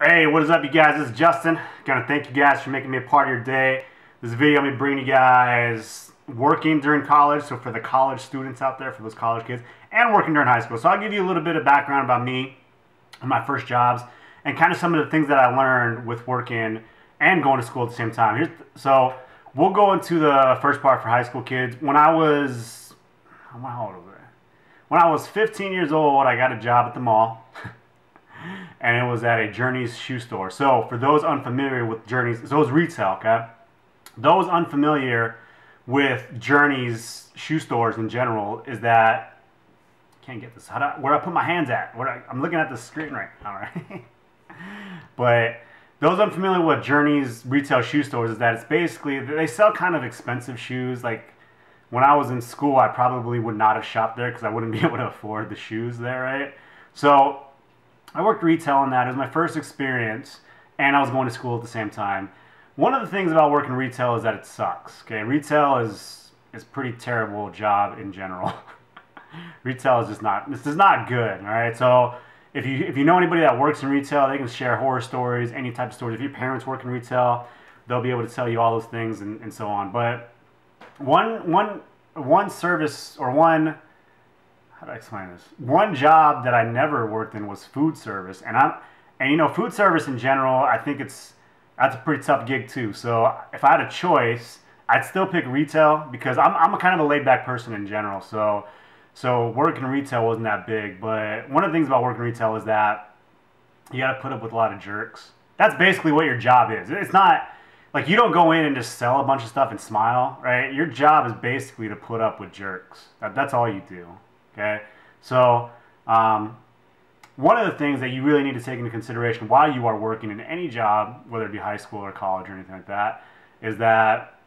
Hey, what is up, you guys? This is Justin. Gonna thank you guys for making me a part of your day. This video I'm gonna be bringing you guys working during college, so for the college students out there, for those college kids, and working during high school. So I'll give you a little bit of background about me and my first jobs, and kind of some of the things that I learned with working and going to school at the same time. So we'll go into the first part for high school kids. How old was I? When I was 15 years old, I got a job at the mall. And it was at a Journeys shoe store. So for those unfamiliar with Journeys, so it's retail, okay? Those unfamiliar with Journeys shoe stores in general is that, can't get this, where I put my hands at? I'm looking at the screen right now, right? But those unfamiliar with Journeys retail shoe stores is that it's basically, they sell kind of expensive shoes. Like when I was in school, I probably would not have shopped there because I wouldn't be able to afford the shoes there, right? So I worked retail on that. It was my first experience, and I was going to school at the same time. One of the things about working retail is that it sucks. Okay, retail is pretty terrible job in general. Retail is just not, this is not good. All right, so if you know anybody that works in retail, they can share horror stories, any type of stories. If your parents work in retail, they'll be able to tell you all those things and so on. But one service or one, how do I explain this? One job that I never worked in was food service, and you know, food service in general, I think that's a pretty tough gig too. So if I had a choice, I'd still pick retail because I'm a kind of a laid back person in general. So working retail wasn't that big, but one of the things about working retail is that you got to put up with a lot of jerks. That's basically what your job is. It's not like you don't go in and just sell a bunch of stuff and smile, right? Your job is basically to put up with jerks. That's all you do. Okay, so one of the things that you really need to take into consideration while you are working in any job, whether it be high school or college or anything like that, is that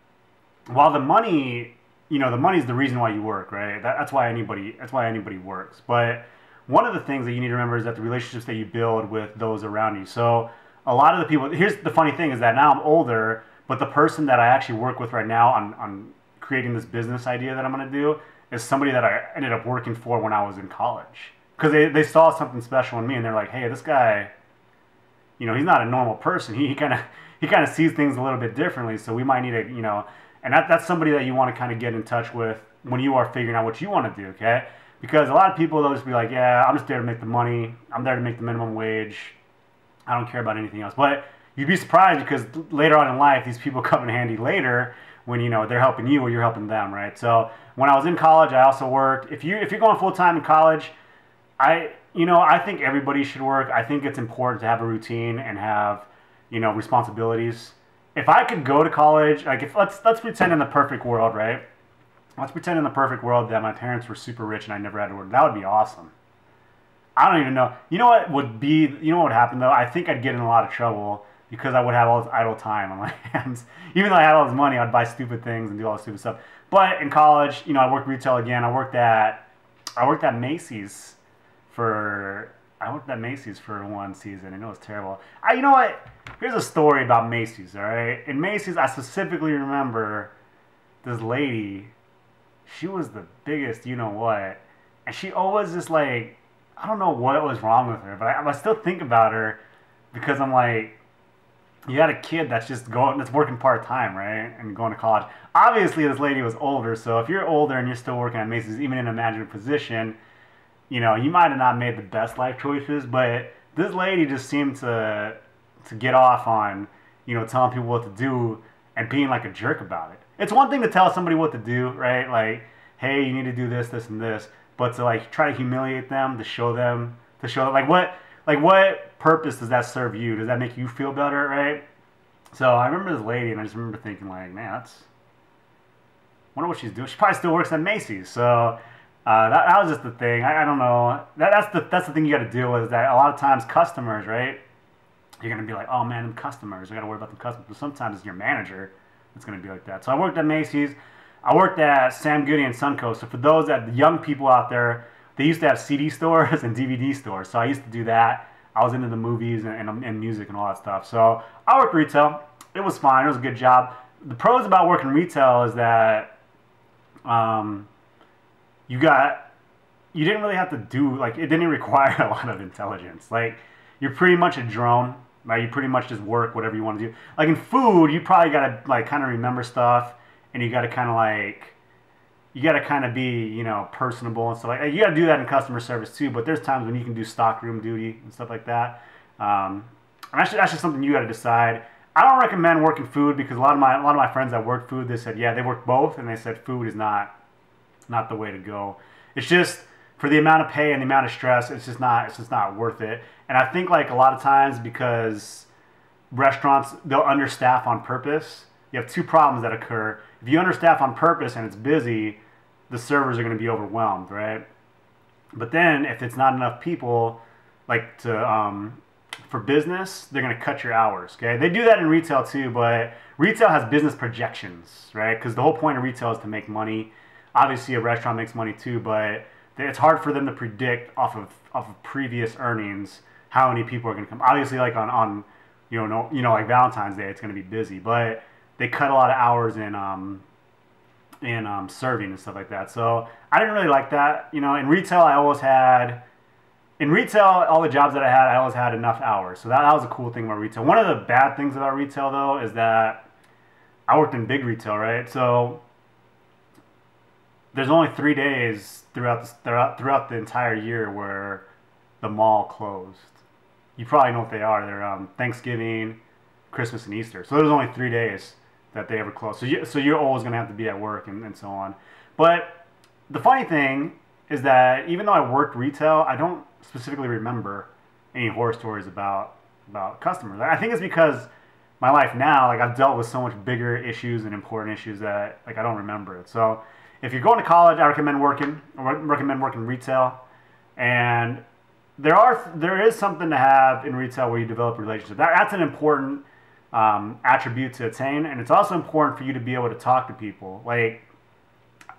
while the money, you know, the money is the reason why you work, right? That's why anybody works. But one of the things that you need to remember is that the relationships that you build with those around you. So a lot of the people, here's the funny thing is that now I'm older, but the person that I actually work with right now on creating this business idea that I'm going to do is somebody that I ended up working for when I was in college. Because they saw something special in me, and they're like, hey, this guy, you know, he's not a normal person. He kind of sees things a little bit differently, so we might need to, you know, and that's somebody that you want to kind of get in touch with when you are figuring out what you want to do, okay? Because a lot of people, they'll just be like, yeah, I'm just there to make the money. I'm there to make the minimum wage. I don't care about anything else. But you'd be surprised because later on in life, these people come in handy later when, you know, they're helping you or you're helping them, right? So when I was in college, I also worked. If you're going full time in college, I think everybody should work. I think it's important to have a routine and have, you know, responsibilities. If I could go to college, like if let's pretend in the perfect world, right? Let's pretend in the perfect world that my parents were super rich and I never had to work. That would be awesome. I don't even know. You know what would happen though? I think I'd get in a lot of trouble because I would have all this idle time on my hands. Even though I had all this money, I'd buy stupid things and do all this stupid stuff. But in college, you know, I worked retail again. I worked at Macy's for one season, and it was terrible. You know what? Here's a story about Macy's, all right? In Macy's, I specifically remember this lady. She was the biggest, you know what, and she always just like, I don't know what was wrong with her, but I still think about her because I'm like, you got a kid that's working part-time, right, and going to college. Obviously, this lady was older, so if you're older and you're still working at Macy's, even in a management position, you know, you might have not made the best life choices, but this lady just seemed to get off on, you know, telling people what to do and being like a jerk about it. It's one thing to tell somebody what to do, right? Like, hey, you need to do this, this, and this, but to like try to humiliate them, to show like what purpose does that serve you? Does that make you feel better, right? So I remember this lady, and I just remember thinking like, man, wonder what she's doing. She probably still works at Macy's. So that was just the thing. I don't know. That's the thing you got to deal with, is that a lot of times customers, right? You're going to be like, oh man, them customers. I got to worry about the customers. But sometimes it's your manager that's going to be like that. So I worked at Macy's. I worked at Sam Goody and Suncoast. So for those the young people out there, they used to have CD stores and DVD stores. So I used to do that. I was into the movies and music and all that stuff. So I worked retail. It was fine. It was a good job. The pros about working retail is that you didn't really have to do, like, it didn't require a lot of intelligence. Like, you're pretty much a drone. right? You pretty much just work whatever you want to do. Like in food, you probably gotta like kind of remember stuff, and you gotta kind of like you got to kind of be, you know, personable and stuff like that. You got to do that in customer service too, but there's times when you can do stockroom duty and stuff like that. And that's just something you got to decide. I don't recommend working food because a lot of my friends that work food, they said, yeah, they work both, and they said food is not the way to go. It's just for the amount of pay and the amount of stress, it's just not worth it. And I think like a lot of times because restaurants, they'll understaff on purpose. You have two problems that occur. If you understaff on purpose and it's busy, the servers are going to be overwhelmed, right? But then if it's not enough people, like for business, they're going to cut your hours. Okay, they do that in retail too, but retail has business projections, right? Because the whole point of retail is to make money. Obviously, a restaurant makes money too, but it's hard for them to predict off of previous earnings how many people are going to come. Obviously, like on like Valentine's Day, it's going to be busy, but they cut a lot of hours in serving and stuff like that. So I didn't really like that. You know, in retail, all the jobs that I always had enough hours. So that was a cool thing about retail. One of the bad things about retail, though, is that I worked in big retail, right? So there's only 3 days throughout the entire year where the mall closed. You probably know what they are. They're Thanksgiving, Christmas, and Easter. So there's only 3 days that they ever close. So you're always going to have to be at work and so on. But the funny thing is that even though I worked retail, I don't specifically remember any horror stories about customers. I think it's because my life now, like I've dealt with so much bigger issues and important issues that like I don't remember it. So if you're going to college, I recommend working retail. And there is something to have in retail where you develop relationships. That's an important attribute to attain, and it's also important for you to be able to talk to people. Like,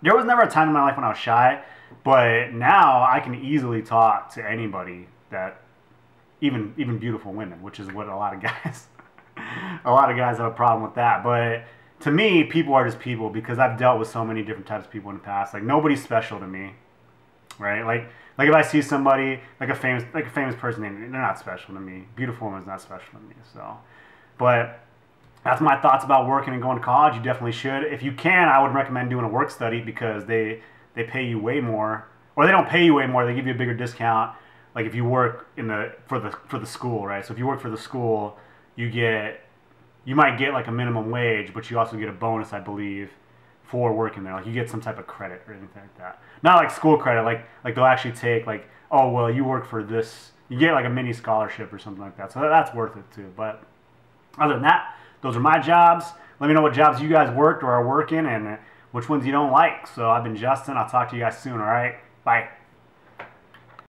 there was never a time in my life when I was shy, but now I can easily talk to anybody, that even beautiful women, which is what a lot of guys have a problem with that. But to me, people are just people because I've dealt with so many different types of people in the past. Like, nobody's special to me, right? Like if I see somebody like a famous person, they're not special to me. Beautiful woman's not special to me. So. But that's my thoughts about working and going to college. You definitely should. If you can, I would recommend doing a work study because they pay you way more, or they don't pay you way more. They give you a bigger discount. Like if you work for the school, right? So if you work for the school, you might get like a minimum wage, but you also get a bonus, I believe, for working there. Like you get some type of credit or anything like that. Not like school credit. Like they'll actually take like, oh well, you work for this. You get like a mini scholarship or something like that. So that's worth it too. But other than that, those are my jobs. Let me know what jobs you guys worked or are working and which ones you don't like. So I've been Justin. I'll talk to you guys soon, all right? Bye.